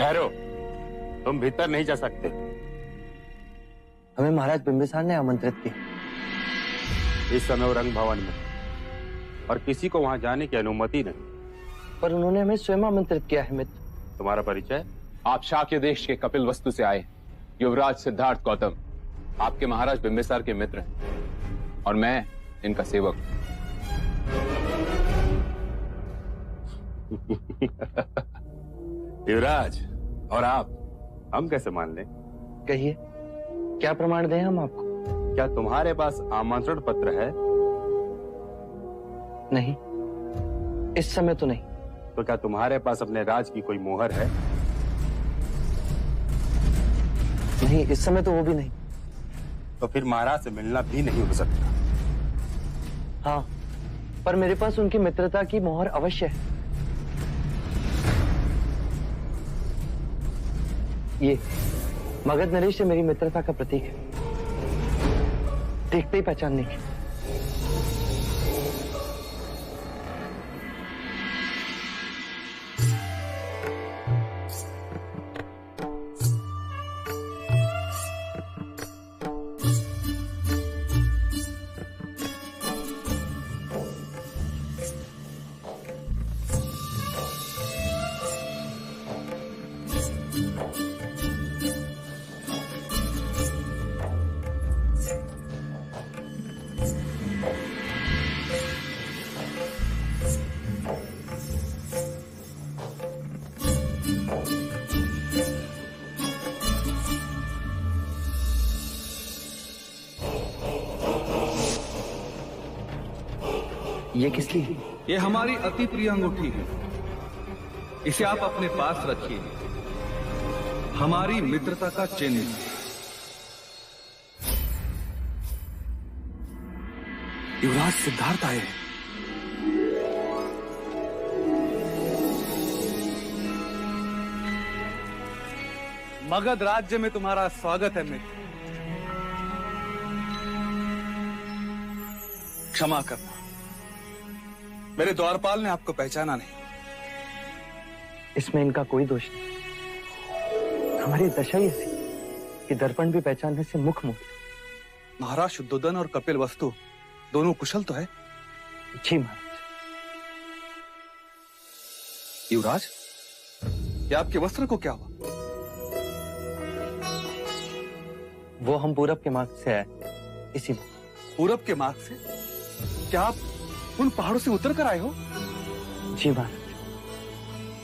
ठहरो, तुम भीतर नहीं जा सकते। हमें महाराज बिंबिसार ने आमंत्रित किया। इस समय वो रंग भवन में, और किसी को वहां जाने की अनुमति नहीं। पर उन्होंने हमें स्वयं आमंत्रित किया है मित्र। तुम्हारा परिचय? आप शाक्य देश के कपिलवस्तु से आए युवराज सिद्धार्थ गौतम, आपके महाराज बिंबिसार के मित्र हैं, और मैं इनका सेवक। युवराज, और आप, हम कैसे मान लें? कहिए, क्या प्रमाण दें हम आपको? क्या तुम्हारे पास आमंत्रण पत्र है? नहीं, इस समय तो नहीं। तो क्या तुम्हारे पास अपने राज की कोई मोहर है? नहीं, इस समय तो वो भी नहीं। तो फिर महाराज से मिलना भी नहीं हो सकता। हाँ, पर मेरे पास उनकी मित्रता की मोहर अवश्य है। ये मगध नरेश से मेरी मित्रता का प्रतीक है। देखते ही पहचानने की। ये किस लिए? ये हमारी अति प्रिय अंगूठी है। इसे आप अपने पास रखिए, हमारी मित्रता का चिन्ह। युवराज सिद्धार्थ आए हैं। मगध राज्य में तुम्हारा स्वागत है मित्र। क्षमा करना, मेरे द्वारपाल ने आपको पहचाना नहीं। इसमें इनका कोई दोष नहीं। हमारी दशा ही ऐसी कि दर्पण भी पहचानने से मुख मोड़। महाराज शुद्धोदन और कपिल वस्तु दोनों कुशल तो है? जी महाराज। युवराज, क्या आपके वस्त्र को क्या हुआ? वो हम पूरब के मार्ग से आए, इसीलिए। पूरब के मार्ग से? क्या आप उन पहाड़ों से उतर कर आए हो? जी महाराज,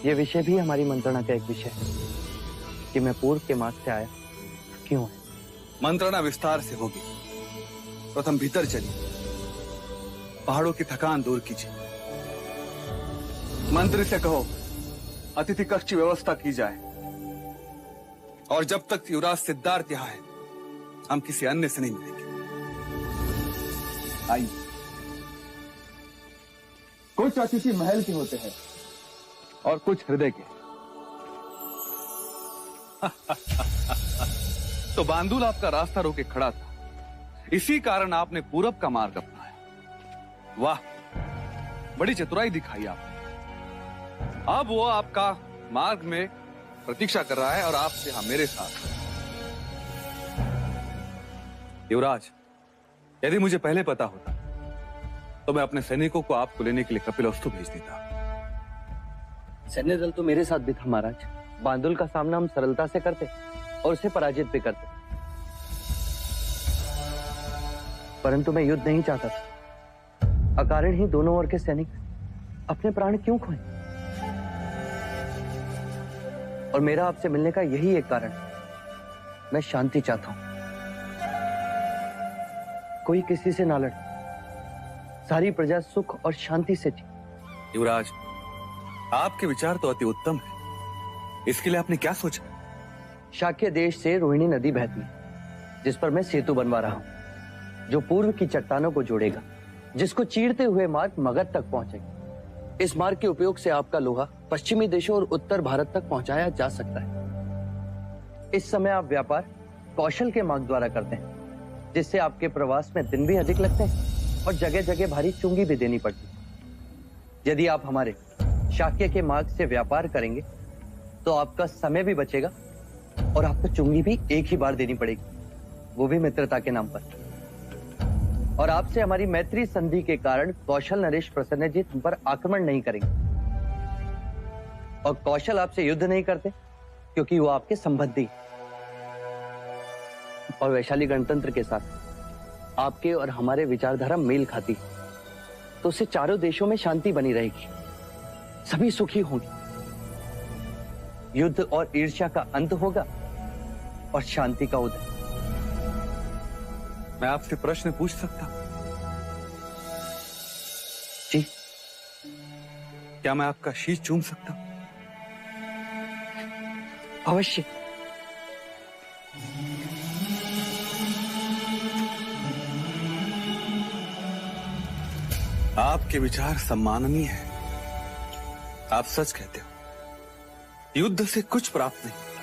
ये विषय भी हमारी मंत्रणा का एक विषय है कि मैं पूर्व के मार्ग से आया क्यों है। मंत्रणा विस्तार से होगी। प्रथम भीतर चलिए, पहाड़ों की थकान दूर कीजिए। मंत्री से कहो अतिथि कक्ष की व्यवस्था की जाए, और जब तक युवराज सिद्धार्थ यहाँ है, हम किसी अन्य से नहीं मिलेंगे। आइए। कुछ अतिथि महल के होते हैं और कुछ हृदय के। तो बांदुल आपका रास्ता रोके खड़ा था, इसी कारण आपने पूरब का मार्ग अपनाया। वाह, बड़ी चतुराई दिखाई आपने। अब वो आपका मार्ग में प्रतीक्षा कर रहा है और आपसे हाँ मेरे साथ। युवराज, यदि मुझे पहले पता होता तो मैं अपने सैनिकों को आपको लेने के लिए कपिलवस्तु भेज देता। सैन्य दल तो मेरे साथ भी था महाराज। बांदुल का सामना हम सरलता से करते और उसे पराजित भी करते, परंतु मैं युद्ध नहीं चाहता था। अकारण ही दोनों ओर के सैनिक अपने प्राण क्यों खोएं? और मेरा आपसे मिलने का यही एक कारण, मैं शांति चाहता हूं। कोई किसी से ना लड़े, सारी प्रजा सुख और शांति से जी। युवराज, आपके विचार तो अति उत्तम है। इसके लिए आपने क्या सोचा? शाक्य देश से रोहिणी नदी बहती है, जिस पर मैं सेतु बनवा रहा हूं, जो पूर्व की चट्टानों को जोड़ेगा, जिसको चीरते हुए मार्ग मगध तक पहुंचेगा। इस मार्ग के उपयोग से आपका लोहा पश्चिमी देशों और उत्तर भारत तक पहुंचाया जा सकता है। इस समय आप व्यापार कौशल के मार्ग द्वारा करते हैं, जिससे आपके प्रवास में दिन भी अधिक लगते हैं और जगह जगह भारी चुंगी भी देनी पड़ती है। यदि आप हमारे शाक्य के मार्ग से व्यापार करेंगे तो आपका समय भी बचेगा और आपको चुंगी भी एक ही बार देनी पड़ेगी, वो भी मित्रता के नाम पर। और आपसे हमारी मैत्री संधि के कारण कौशल नरेश प्रसन्नजीत हम पर आक्रमण नहीं करेंगे। और कौशल आपसे युद्ध नहीं करते क्योंकि वो आपके संबंधी। और वैशाली गणतंत्र के साथ आपके और हमारे विचारधारा मेल खाती, तो उससे चारों देशों में शांति बनी रहेगी, सभी सुखी होंगे, युद्ध और ईर्ष्या का अंत होगा और शांति का उदय। मैं आपसे प्रश्न पूछ सकता हूं? जी। क्या मैं आपका शीश चूम सकता हूं? अवश्य। आपके विचार सम्माननीय हैं। आप सच कहते हो, युद्ध से कुछ प्राप्त नहीं होता।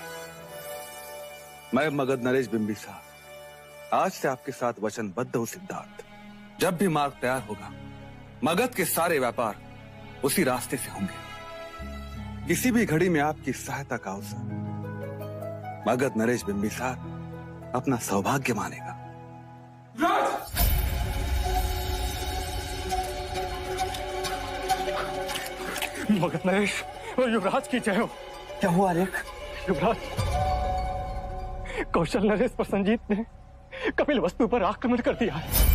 मैं मगध नरेश बिंबिसार आज से आपके साथ वचनबद्ध हूं सिद्धार्थ। जब भी मार्ग तैयार होगा, मगध के सारे व्यापार उसी रास्ते से होंगे। किसी भी घड़ी में आपकी सहायता का अवसर मगध नरेश बिंबिसार अपना सौभाग्य मानेगा। मगध नरेश और युवराज की जय हो। क्या हुआ रेख? युवराज, कौशल नरेश प्रसन्नजीत ने कपिल वस्तु पर आक्रमण कर दिया है।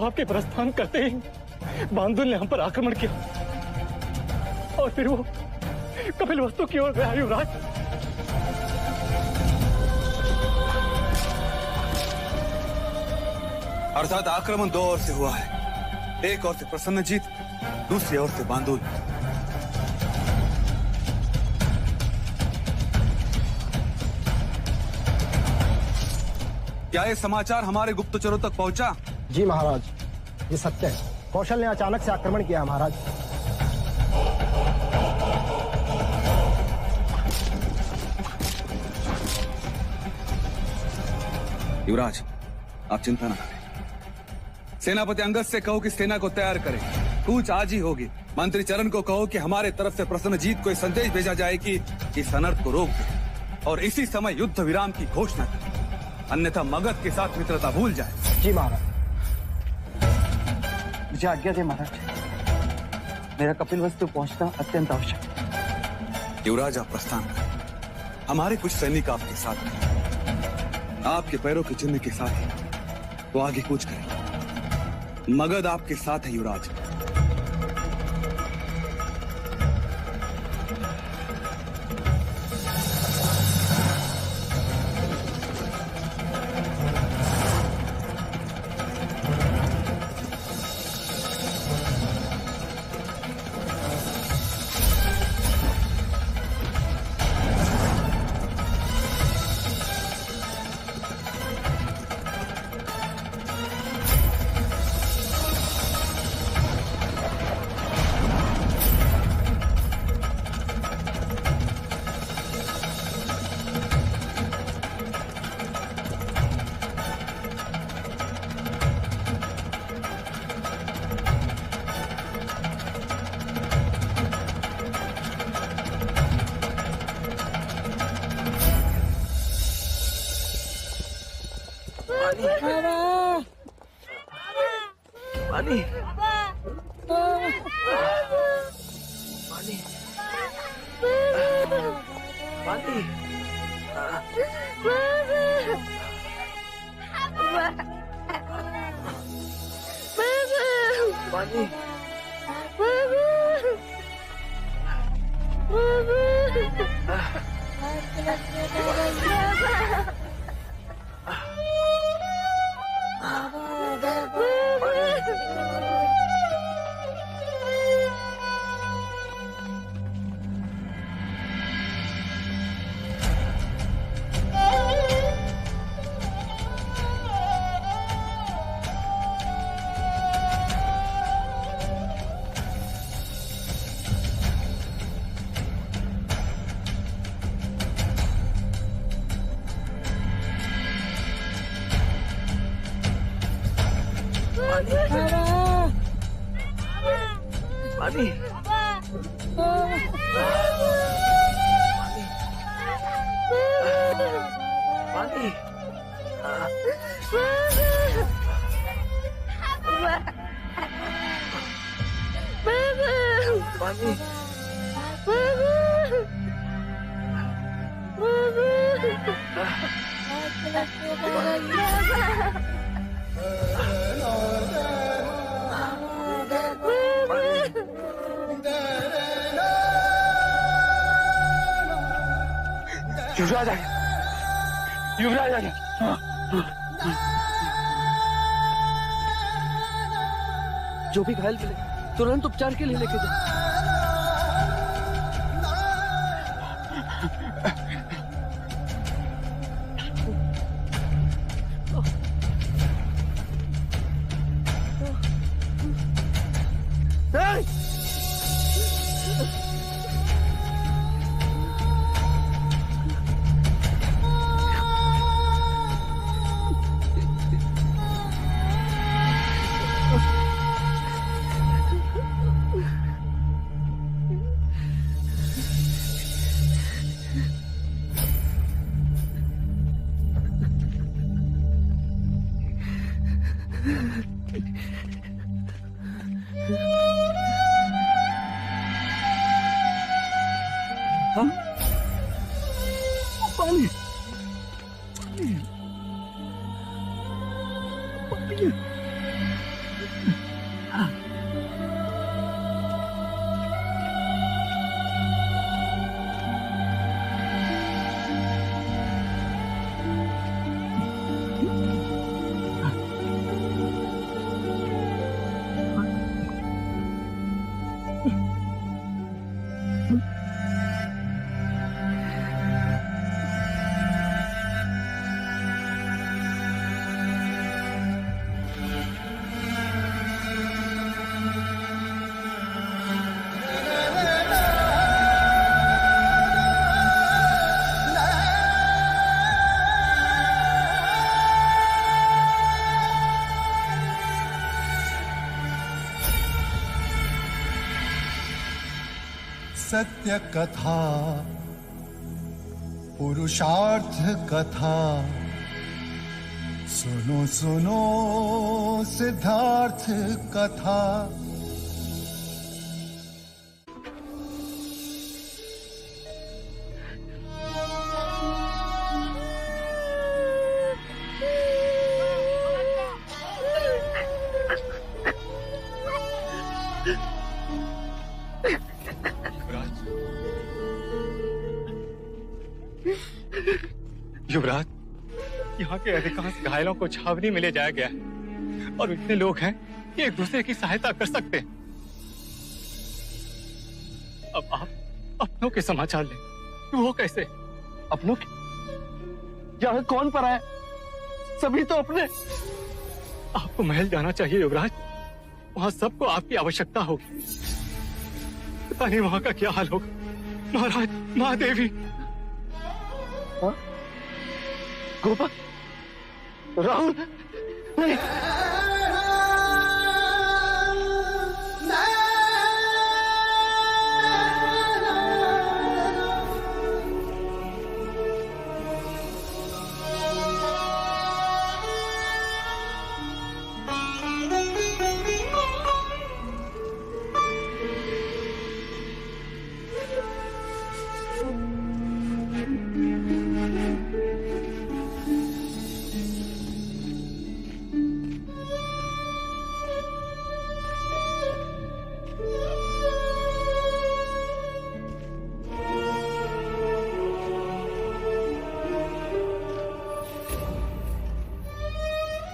आपके प्रस्थान करते ही बांदुल ने हम पर आक्रमण किया और फिर वो कपिल वस्तु की ओर गया। युवराज, अर्थात आक्रमण दो ओर से हुआ है, एक ओर से प्रसन्नजीत, दूसरी ओर से बांदुल। क्या ये समाचार हमारे गुप्तचरों तक पहुंचा? जी महाराज, ये सत्य है। कौशल ने अचानक से आक्रमण किया महाराज। युवराज, आप चिंता न करें। सेनापति अंगद से कहो कि सेना को तैयार करें, कूच आज ही होगी। मंत्री चरण को कहो कि हमारे तरफ से प्रसन्नजीत को संदेश भेजा जाए कि इस अनर्थ को रोक दे और इसी समय युद्ध विराम की घोषणा करें, अन्यथा मगध के साथ मित्रता भूल जाए। जी महाराज। मुझे आज्ञा दे महाराज, मेरा कपिल वस्तु पहुंचना अत्यंत आवश्यक है। युवराज, आप प्रस्थान करें। हमारे कुछ सैनिक आपके साथ हैं। आपके पैरों के चिन्ह के साथ ही तो आगे कूच करें। मगध आपके साथ है युवराज। युवराज आ गया, युवराज आ गया। जो भी घायल मिले तुरंत उपचार के लिए लेके जाओ। सत्य कथा, पुरुषार्थ कथा, सुनो सुनो सिद्धार्थ कथा। युवराज, यहाँ के अधिकांश घायलों को छावनी में ले जाया गया है और इतने लोग हैं कि एक दूसरे की सहायता कर सकते हैं। अब आप अपनों के समाचार लें। वो कैसे? अपनों के? यहाँ कौन पड़ा है? सभी तो अपने। आपको महल जाना चाहिए युवराज, वहां सबको आपकी आवश्यकता होगी। पता नहीं वहां का क्या हाल होगा। महाराज, महादेवी, गोपाल, राहुल, नहीं।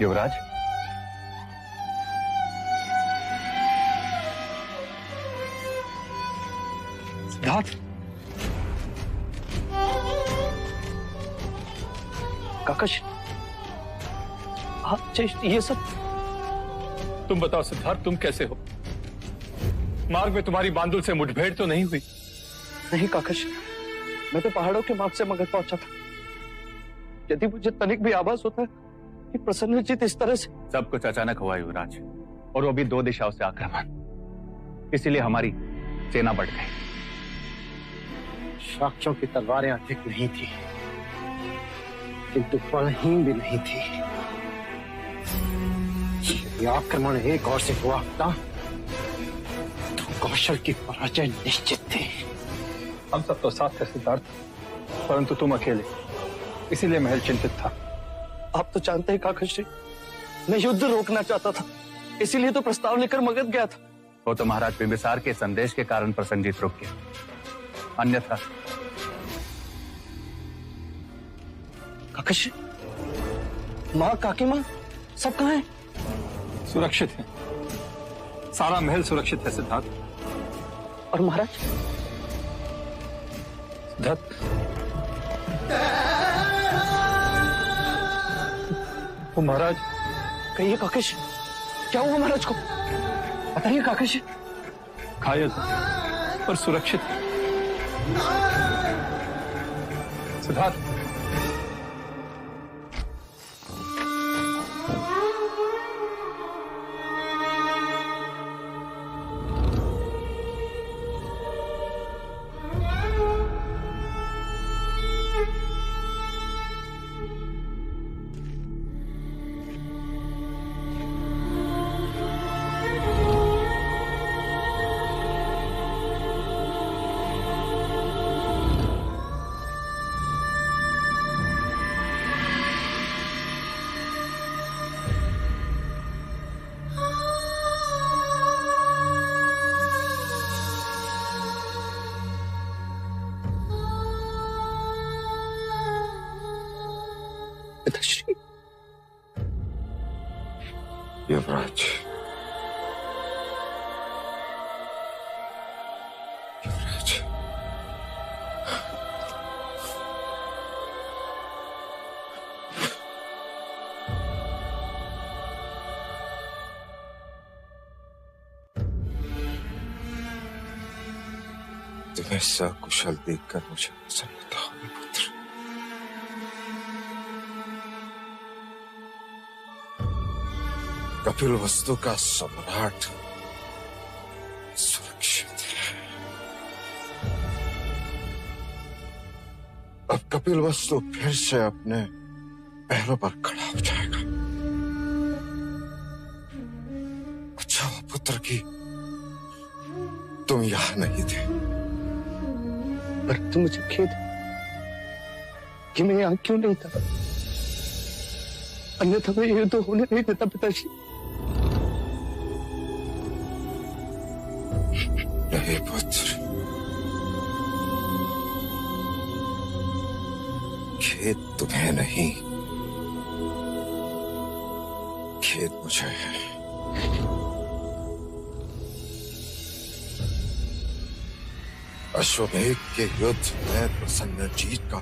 युवराज, सिद्धार्थ, काकश, ये सब तुम बताओ सिद्धार्थ, तुम कैसे हो? मार्ग में तुम्हारी बांदुल से मुठभेड़ तो नहीं हुई? नहीं काकश, मैं तो पहाड़ों के मार्ग से मगध पहुंचा था। यदि मुझे तनिक भी आभास होता है कि प्रसन्नजीत इस तरह से। सब कुछ अचानक हुआ युवराज। और वो भी 2 दिशाओं से आक्रमण। इसीलिए हमारी सेना बढ़ गई। शाक्यों की तलवारें अधिक नहीं थी, किंतु बलहीन भी नहीं थी। यदि आक्रमण एक और से हुआ था तो कौशल की पराजय निश्चित थी। हम सब तो साथ थे सिद्धार्थ, परंतु तुम अकेले, इसीलिए महल चिंतित था। आप तो जानते हैं काकाश्री, मैं युद्ध रोकना चाहता था, इसीलिए तो प्रस्ताव लेकर मगध गया था। वो तो महाराज बिंबिसार के संदेश के कारण प्रसन्नजीत रुक गया, अन्यथा। काकाश्री, माँ, काकी माँ, सब कहाँ हैं? सुरक्षित है, सारा महल सुरक्षित है सिद्धार्थ। और महाराज? सिद्धार्थ, वो महाराज। कहिए काकाश्री, क्या हुआ महाराज को? बताइए काकाश्री। घायल पर सुरक्षित है। सिद्धार्थ, पिताश्री। युवराज, युवराज, तुम्हें सकुशल देखकर मुझे प्रसन्नता हुई पुत्र। कपिल वस्तु का सम्राट सुरक्षित है। अब कपिल वस्तु फिर से अपने पैरों पर खड़ा हो जाएगा। अच्छा हुआ पुत्र की तुम यहां नहीं थे। पर तुम मुझे खेद कि मैं यहां क्यों नहीं था, अन्यथा मैं युद्ध होने नहीं देता पिताश्री। नहीं पुत्र, खेद तुम्हें नहीं, खेद मुझे है। अश्वमेध के युद्ध में प्रसन्नजीत का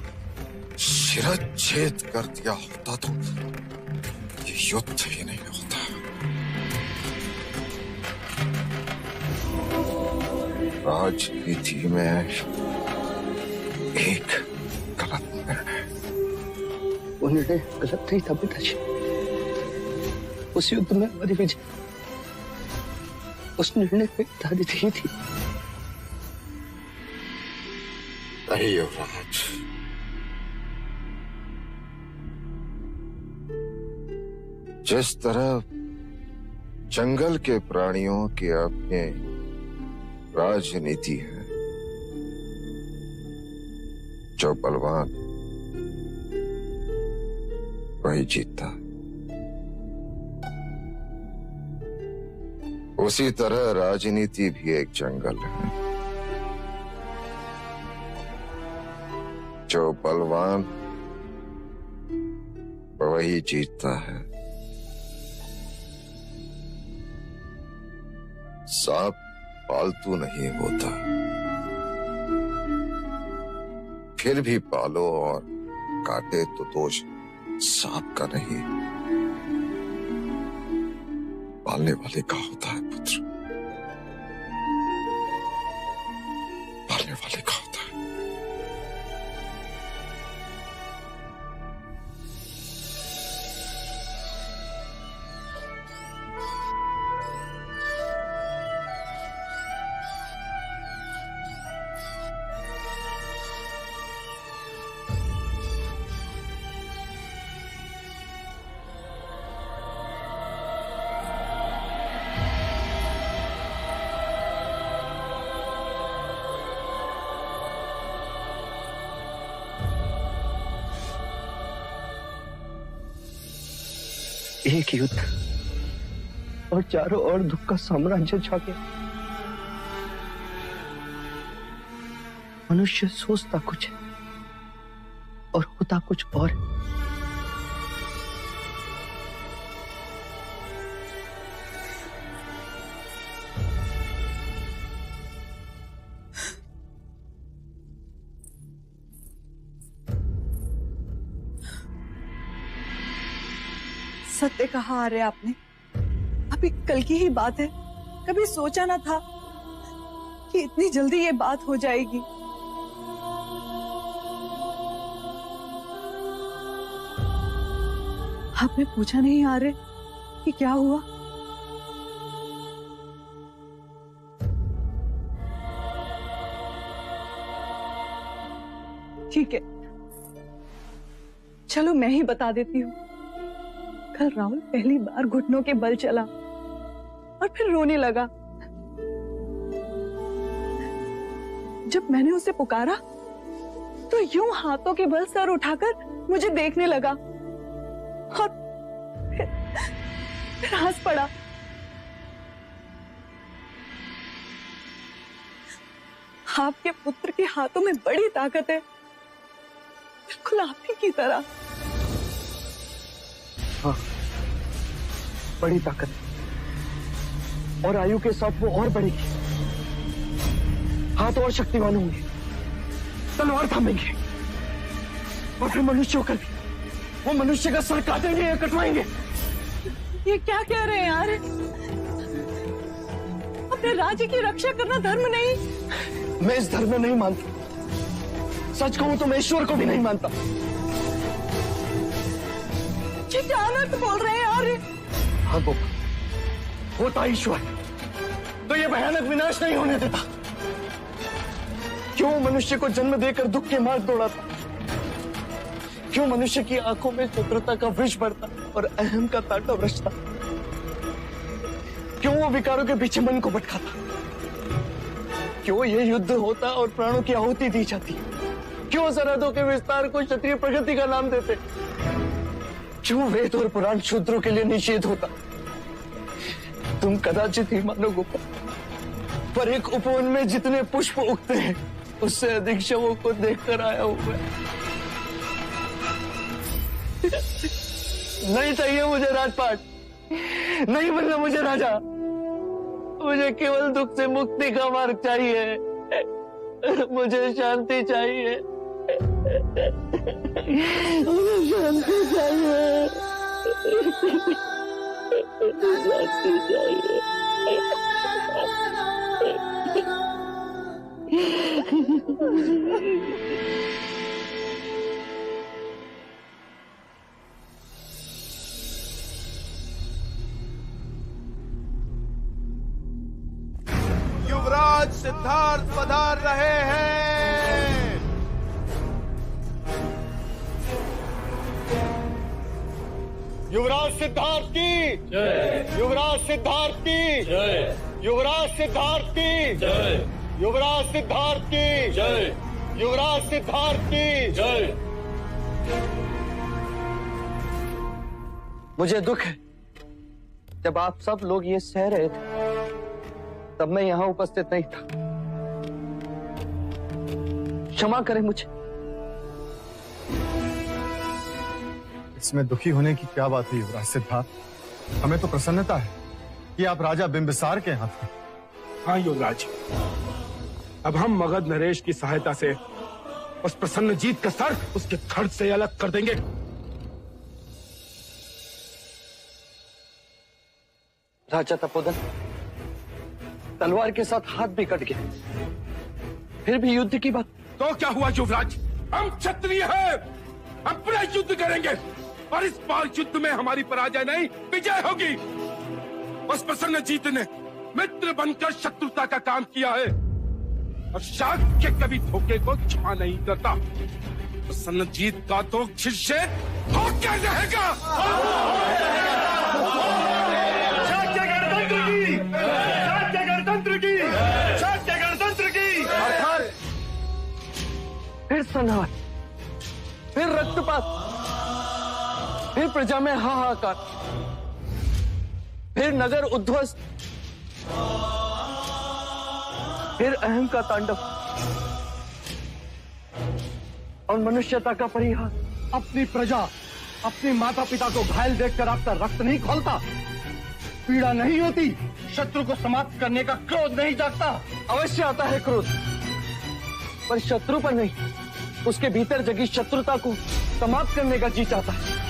शिरच्छेद कर दिया होता तो ये युद्ध ही नहीं होता। राजनीति में एक गलत निर्णय। वो निर्णय गलत नहीं था पिताजी। उस युद्ध में हमारी विजय उस निर्णय में आधारित ही थी। नहीं युवराज, जिस तरह जंगल के प्राणियों की अपनी राजनीति है, जो बलवान वही जीतता, उसी तरह राजनीति भी एक जंगल है। जो बलवान वही जीतता है। सांप पालतू नहीं होता, फिर भी पालो और काटे तो दोष सांप का नहीं, पालने वाले का होता है पुत्र, पालने वाले का होता है। एक युद्ध और चारों ओर दुख का साम्राज्य छा गया। मनुष्य सोचता कुछ है और होता कुछ और है। सत्य कहा आर्य आपने। अभी कल की ही बात है, कभी सोचा ना था कि इतनी जल्दी ये बात हो जाएगी। आपने पूछा नहीं आर्य कि क्या हुआ? ठीक है, चलो मैं ही बता देती हूँ। कल राहुल पहली बार घुटनों के बल चला और फिर रोने लगा। जब मैंने उसे पुकारा तो यूं हाथों के बल सर उठाकर मुझे देखने लगा और फिर हंस पड़ा। आपके पुत्र के हाथों में बड़ी ताकत है, बिल्कुल आप ही की तरह। हाँ, बड़ी ताकत है और आयु के साथ वो और बढ़ेगी। हाथ और शक्तिवान होंगे, तलवार थामेंगे और फिर मनुष्य होकर भी वो मनुष्य का सर काटेंगे या कटवाएंगे। ये क्या कह रहे हैं यार? अपने राज्य की रक्षा करना धर्म नहीं? मैं इस धर्म में नहीं मानता। सच कहूं तो मैं ईश्वर को भी नहीं मानता। क्या अनर्थ बोल रहे हैं यार? हाँ गोपा, होता ईश्वर तो ये भयानक विनाश नहीं होने देता। क्यों मनुष्य को जन्म देकर दुख के मार्ग दौड़ाता? क्यों मनुष्य की आंखों में चतुरता का विष बढ़ता और अहम का तांडव रचता? क्यों वो विकारों के पीछे मन को भटकाता? क्यों ये युद्ध होता और प्राणों की आहुति दी जाती? क्यों सरहदों के विस्तार को क्षत्रिय प्रगति का नाम देते? क्यों वेद और पुराण शूद्रों के लिए निषेध होता? तुम कदाचित ही मानो गोपा, पर एक उपवन में जितने पुष्प उगते हैं उससे अधिक शवों को देखकर आया हूं मैं। नहीं चाहिए मुझे राजपाट, नहीं बनना मुझे राजा। मुझे केवल दुख से मुक्ति का मार्ग चाहिए। मुझे शांति चाहिए। मुझे शांति चाहिए। शांति चाहिए। युवराज सिद्धार्थ पधार रहे हैं। युवराज सिद्धार्थ की जय। युवराज सिद्धार्थ की जय। युवराज सिद्धार्थ की जय। युवराज सिद्धार्थ की जय। युवराज सिद्धार्थ की जय। मुझे दुख है, जब आप सब लोग ये सह रहे थे तब मैं यहां उपस्थित नहीं था। क्षमा करें मुझे। इसमें दुखी होने की क्या बात है युवराज सिद्धार्थ? हमें तो प्रसन्नता है कि आप राजा बिंबिसार के यहाँ थे। हाँ युवराज, अब हम मगध नरेश की सहायता से उस प्रसन्न जीत का सर उसके धड़ से अलग कर देंगे। राजा तपोधन, तलवार के साथ हाथ भी कट गए, फिर भी युद्ध की बात। तो क्या हुआ युवराज? हम क्षत्रिय हैं, हम पूरा युद्ध करेंगे और इस बार युद्ध में हमारी पराजय नहीं विजय होगी। उस प्रसन्न जीत ने मित्र बनकर शत्रुता का काम किया है और शाक्य कभी धोखे को क्षमा नहीं करता। प्रसन्न जीत का तो शिष्य होकर रहेगा। शाक्य गणतंत्र की, शाक्य गणतंत्र की, शाक्य गणतंत्र की। फिर संहार, फिर रक्तपात, फिर प्रजा में हाहाकार, फिर नगर उद्ध्वस्त, फिर अहम का तांडव और मनुष्यता का परिहार। अपनी प्रजा, अपने माता पिता को घायल देखकर आपका रक्त नहीं खौलता, पीड़ा नहीं होती, शत्रु को समाप्त करने का क्रोध नहीं जागता। अवश्य आता है क्रोध, पर शत्रु पर नहीं, उसके भीतर जगी शत्रुता को समाप्त करने का जी चाहता है।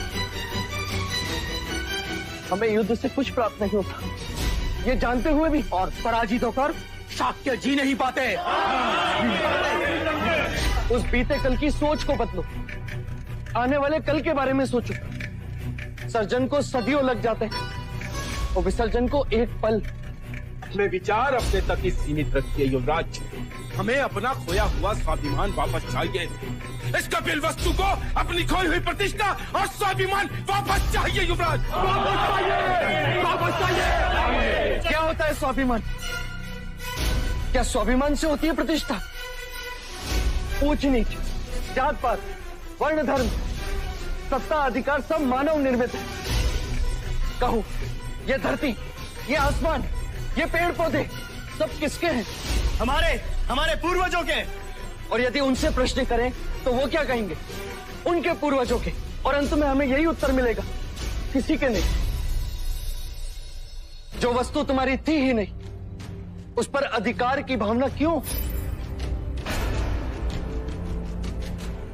हमें युद्ध से कुछ प्राप्त नहीं होता, ये जानते हुए भी, और पराजित होकर शाक्य जी नहीं पाते। उस बीते कल की सोच को बदलो, आने वाले कल के बारे में सोचो। सर्जन को सदियों लग जाते हैं और विसर्जन को एक पल। अपने विचार अपने तक ही सीमित रखिए युवराज। हमें अपना खोया हुआ स्वाभिमान वापस चाहिए। इस कपिल वस्तु को अपनी खोई हुई प्रतिष्ठा और स्वाभिमान वापस चाहिए युवराज। वापस चाहिए, वापस चाहिए। क्या होता है स्वाभिमान? क्या स्वाभिमान से होती है प्रतिष्ठा? ऊंच नीच, जात पात, वर्ण धर्म, सत्ता अधिकार सब मानव निर्मित है। कहो, ये धरती, ये आसमान, ये पेड़ पौधे सब किसके हैं? हमारे पूर्वजों के। और यदि उनसे प्रश्न करें तो वो क्या कहेंगे? उनके पूर्वजों के। और अंत में हमें यही उत्तर मिलेगा, किसी के नहीं। जो वस्तु तुम्हारी थी ही नहीं, उस पर अधिकार की भावना क्यों?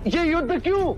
ये युद्ध क्यों?